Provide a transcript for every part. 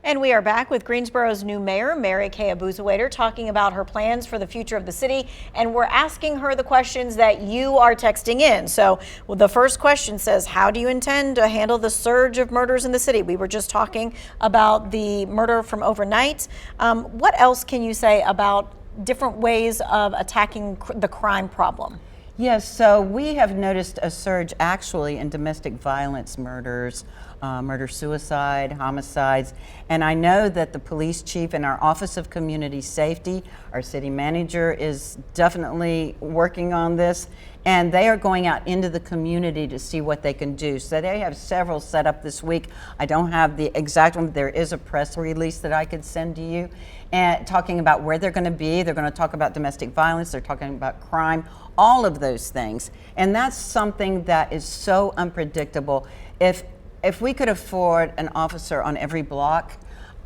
And we are back with Greensboro's new mayor, Marikay Abuzuaiter, talking about her plans for the future of the city. And we're asking her the questions that you are texting in. So the first question says, how do you intend to handle the surge of murders in the city? We were just talking about the murder from overnight. What else can you say about different ways of attacking the crime problem? Yes, so we have noticed a surge actually in domestic violence murders, murder-suicide, homicides, and I know that the police chief and our Office of Community Safety, our city manager, is definitely working on this, and they are going out into the community to see what they can do. So they have several set up this week. I don't have the exact one, but there is a press release that I could send to you, and talking about where they're going to be. They're going to talk about domestic violence, they're talking about crime, all of those things. And that's something that is so unpredictable. If we could afford an officer on every block,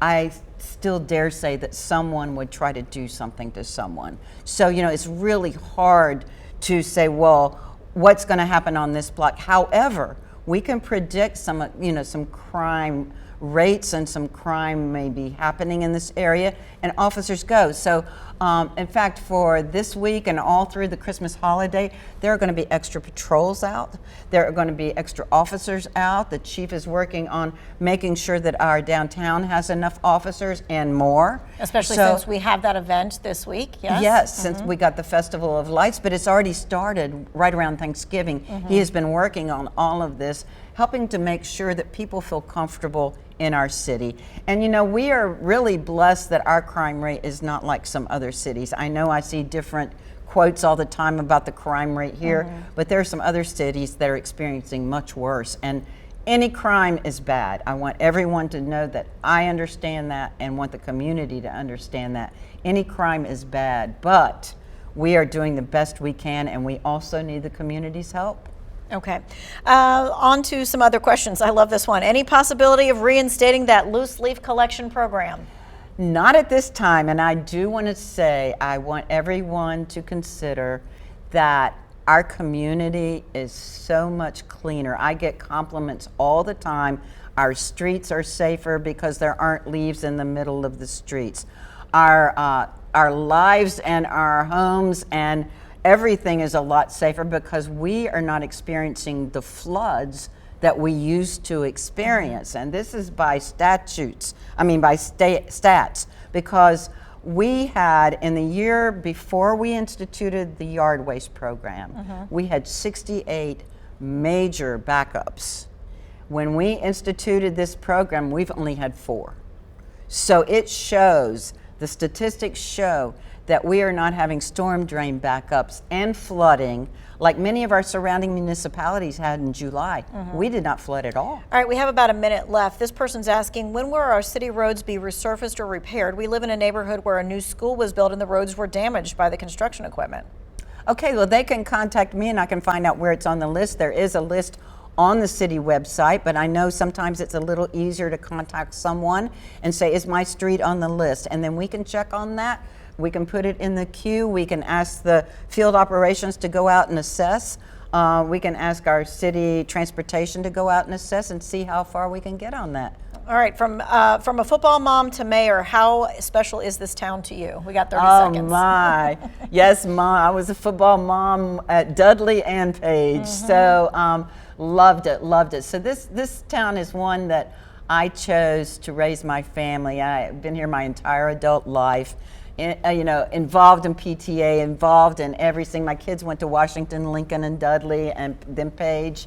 I still dare say that someone would try to do something to someone. So, you know, it's really hard to say, well, what's going to happen on this block? However, we can predict some, some crime rates and some crime may be happening in this area, and officers go. So in fact, for this week and all through the Christmas holiday, there are going to be extra patrols out. There are going to be extra officers out. The chief is working on making sure that our downtown has enough officers and more. Especially since we have that event this week, yes? Yes, since we got the Festival of Lights, but it's already started right around Thanksgiving. He has been working on all of this, helping to make sure that people feel comfortable in our city. And you know, we are really blessed that our crime rate is not like some other cities. I know I see different quotes all the time about the crime rate here, but there are some other cities that are experiencing much worse. And any crime is bad. I want everyone to know that I understand that and want the community to understand that. Any crime is bad, but we are doing the best we can, and we also need the community's help. Okay. On to some other questions. I love this one. Any possibility of reinstating that loose leaf collection program? Not at this time, and I do want to say I want everyone to consider that our community is so much cleaner. I get compliments all the time. Our streets are safer because there aren't leaves in the middle of the streets. Our lives and our homes and everything is a lot safer because we are not experiencing the floods that we used to experience. And this is by stats, because we had, in the year before we instituted the yard waste program, we had 68 major backups. When we instituted this program, we've only had 4. So it shows, the statistics show that we are not having storm drain backups and flooding like many of our surrounding municipalities had in July. We did not flood at all. All right, we have about a minute left. This person's asking, when will our city roads be resurfaced or repaired? We live in a neighborhood where a new school was built and the roads were damaged by the construction equipment. Okay, well, they can contact me and I can find out where it's on the list. There is a list on the city website, but I know sometimes it's a little easier to contact someone and say, is my street on the list? And then we can check on that. We can put it in the queue. We can ask the field operations to go out and assess. We can ask our city transportation to go out and assess and see how far we can get on that. All right, from a football mom to mayor, how special is this town to you? We got 30 seconds. Oh my, yes, Mom. I was a football mom at Dudley and Page, so loved it. So this town is one that I chose to raise my family. I've been here my entire adult life. Involved in PTA, involved in everything. My kids went to Washington, Lincoln, and Dudley, and then Page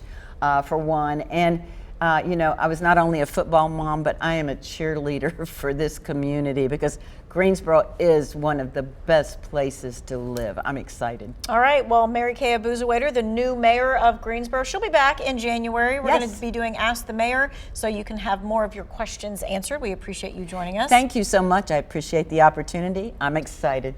for one. And I was not only a football mom, but I am a cheerleader for this community because Greensboro is one of the best places to live. I'm excited. All right, well, Marikay Abuzuaiter, the new mayor of Greensboro, she'll be back in January. We're going to be doing Ask the Mayor, so you can have more of your questions answered. We appreciate you joining us. Thank you so much. I appreciate the opportunity. I'm excited.